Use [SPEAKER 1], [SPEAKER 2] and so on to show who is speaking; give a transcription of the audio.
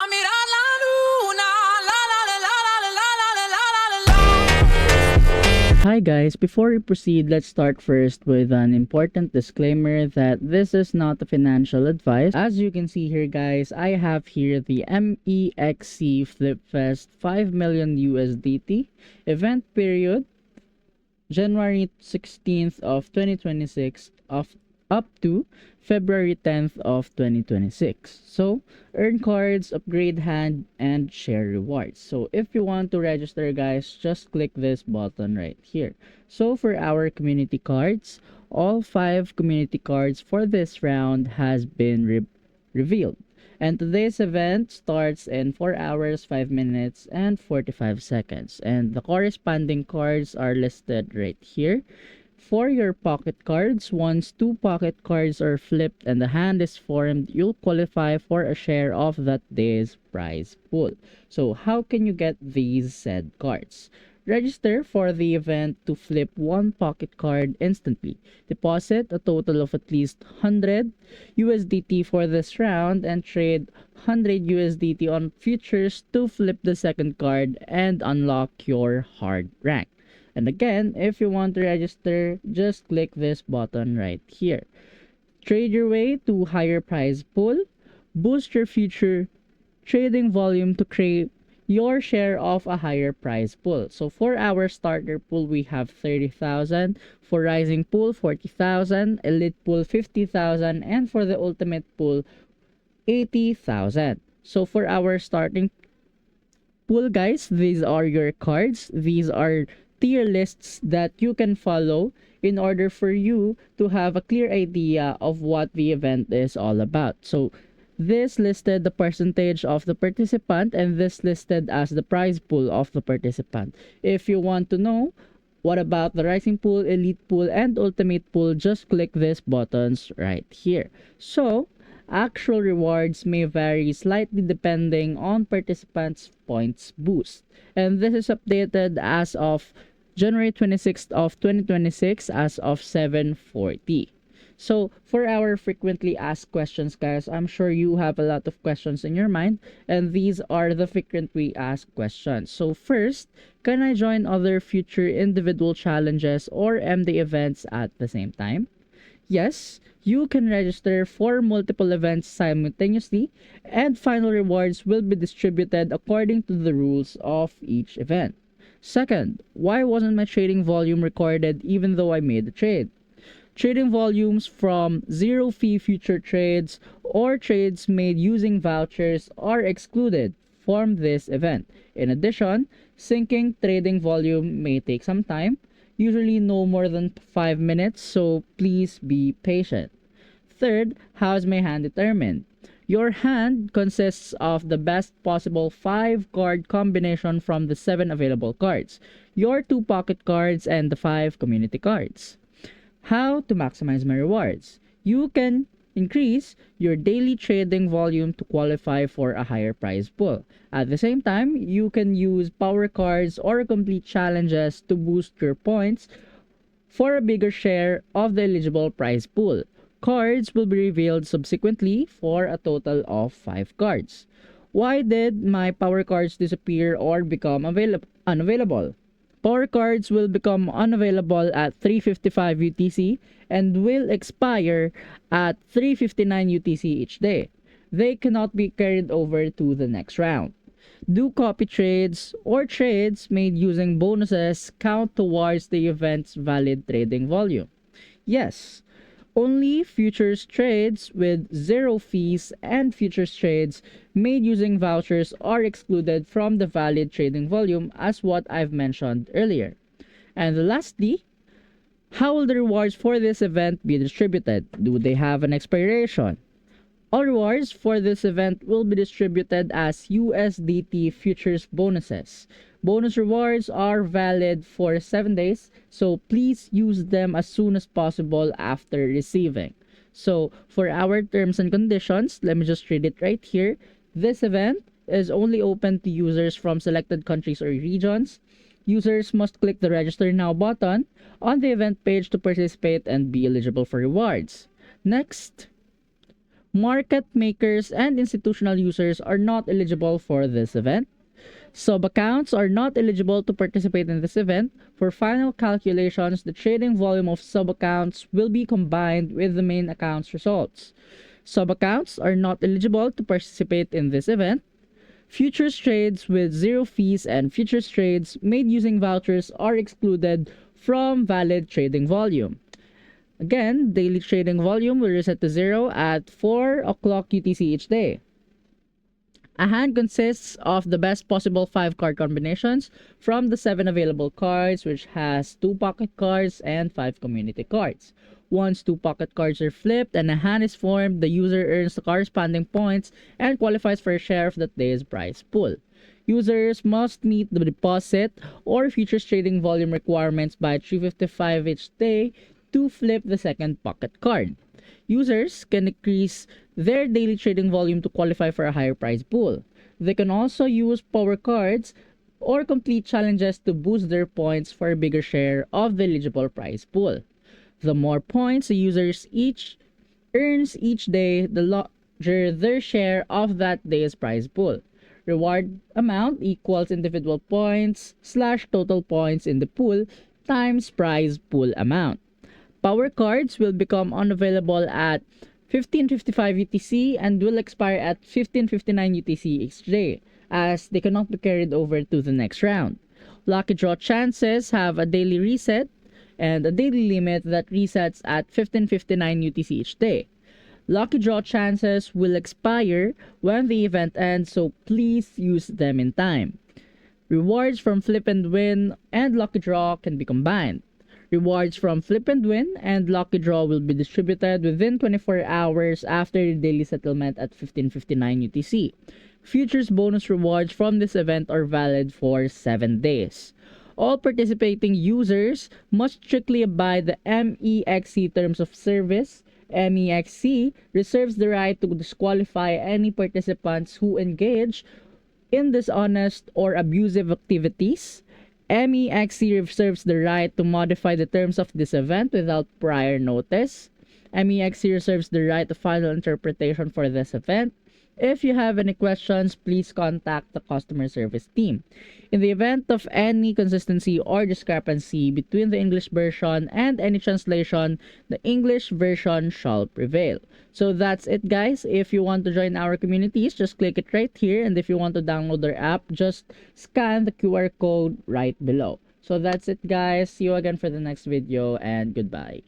[SPEAKER 1] mirar la luna. La la la la la la la la la la la la.
[SPEAKER 2] Hi guys, before we proceed, let's start first with an important disclaimer that this is not a financial advice. As you can see here guys, I have here the MEXC FlipFest 5 million USDT event period January 16th of 2026 of up to February 10th of 2026. So, earn cards, upgrade hand, and share rewards. So, if you want to register guys, just click this button right here. So, for our community cards, all 5 community cards for this round has been revealed. And today's event starts in 4 hours, 5 minutes, and 45 seconds. And the corresponding cards are listed right here. For your pocket cards, once 2 pocket cards are flipped and the hand is formed, you'll qualify for a share of that day's prize pool. So how can you get these said cards? Register for the event to flip 1 pocket card instantly. Deposit a total of at least 100 USDT for this round and trade 100 USDT on futures to flip the second card and unlock your hard rank. And again, if you want to register, just click this button right here. Trade your way to higher prize pool, boost your future trading volume to create your share of a higher prize pool. So for our starter pool, we have 30,000, for rising pool 40,000, elite pool 50,000, and for the ultimate pool 80,000. So for our starting pool guys, these are your cards. These are tier lists that you can follow in order for you to have a clear idea of what the event is all about. So this listed the percentage of the participant and this listed as the prize pool of the participant. If you want to know what about the rising pool, elite pool, and ultimate pool, just click these buttons right here. So actual rewards may vary slightly depending on participants' points boost. And this is updated as of January 26th of 2026 as of 7:40. So, for our frequently asked questions, guys, I'm sure you have a lot of questions in your mind, and these are the frequently asked questions. So, first, can I join other future individual challenges or MD events at the same time? Yes, you can register for multiple events simultaneously, and final rewards will be distributed according to the rules of each event. Second, why wasn't my trading volume recorded even though I made the trade? Trading volumes from zero fee future trades or trades made using vouchers are excluded from this event. In addition, syncing trading volume may take some time, usually no more than 5 minutes, so please be patient. Third, how is my hand determined? Your hand consists of the best possible 5 card combination from the 7 available cards, your 2 pocket cards, and the 5 community cards. How to maximize my rewards? You can increase your daily trading volume to qualify for a higher prize pool. At the same time, you can use power cards or complete challenges to boost your points for a bigger share of the eligible prize pool. Cards will be revealed subsequently for a total of 5 cards. Why did my power cards disappear or become unavailable? Power cards will become unavailable at 3:55 UTC and will expire at 3:59 UTC each day. They cannot be carried over to the next round. Do copy trades or trades made using bonuses count towards the event's valid trading volume? Yes. Only futures trades with zero fees and futures trades made using vouchers are excluded from the valid trading volume as what I've mentioned earlier. And lastly, how will the rewards for this event be distributed? Do they have an expiration? All rewards for this event will be distributed as USDT futures bonuses. Bonus rewards are valid for 7 days, so please use them as soon as possible after receiving. So, for our terms and conditions, let me just read it right here. This event is only open to users from selected countries or regions. Users must click the Register Now button on the event page to participate and be eligible for rewards. Next, Market makers and institutional users are not eligible for this event. Sub-accounts are not eligible to participate in this event. For final calculations, the trading volume of sub-accounts will be combined with the main account's results. Sub-accounts are not eligible to participate in this event. Futures trades with zero fees and futures trades made using vouchers are excluded from valid trading volume. Again, daily trading volume will reset to zero at 4 o'clock UTC each day. A hand consists of the best possible 5 card combinations from the 7 available cards, which has 2 pocket cards and 5 community cards. Once 2 pocket cards are flipped and a hand is formed, the user earns the corresponding points and qualifies for a share of that day's prize pool. Users must meet the deposit or futures trading volume requirements by 3:55 each day to flip the second pocket card. Users can increase their daily trading volume to qualify for a higher prize pool. They can also use power cards or complete challenges to boost their points for a bigger share of the eligible prize pool. The more points the users each earns each day, the larger their share of that day's prize pool. Reward amount equals individual points / total points in the pool times prize pool amount. Power cards will become unavailable at 15:55 UTC and will expire at 15:59 UTC each day, as they cannot be carried over to the next round. Lucky draw chances have a daily reset and a daily limit that resets at 15:59 UTC each day. Lucky draw chances will expire when the event ends, so please use them in time. Rewards from Flip and Win and Lucky Draw can be combined. Rewards from Flip and Win and Lucky Draw will be distributed within 24 hours after the daily settlement at 15:59 UTC. Futures bonus rewards from this event are valid for 7 days. All participating users must strictly abide the MEXC Terms of Service. MEXC reserves the right to disqualify any participants who engage in dishonest or abusive activities. MEXC reserves the right to modify the terms of this event without prior notice. MEXC reserves the right to final interpretation for this event. If you have any questions, please contact the customer service team. In the event of any consistency or discrepancy between the English version and any translation, the English version shall prevail. So that's it, guys. If you want to join our communities, just click it right here. And if you want to download our app, just scan the QR code right below. So that's it, guys. See you again for the next video, and goodbye.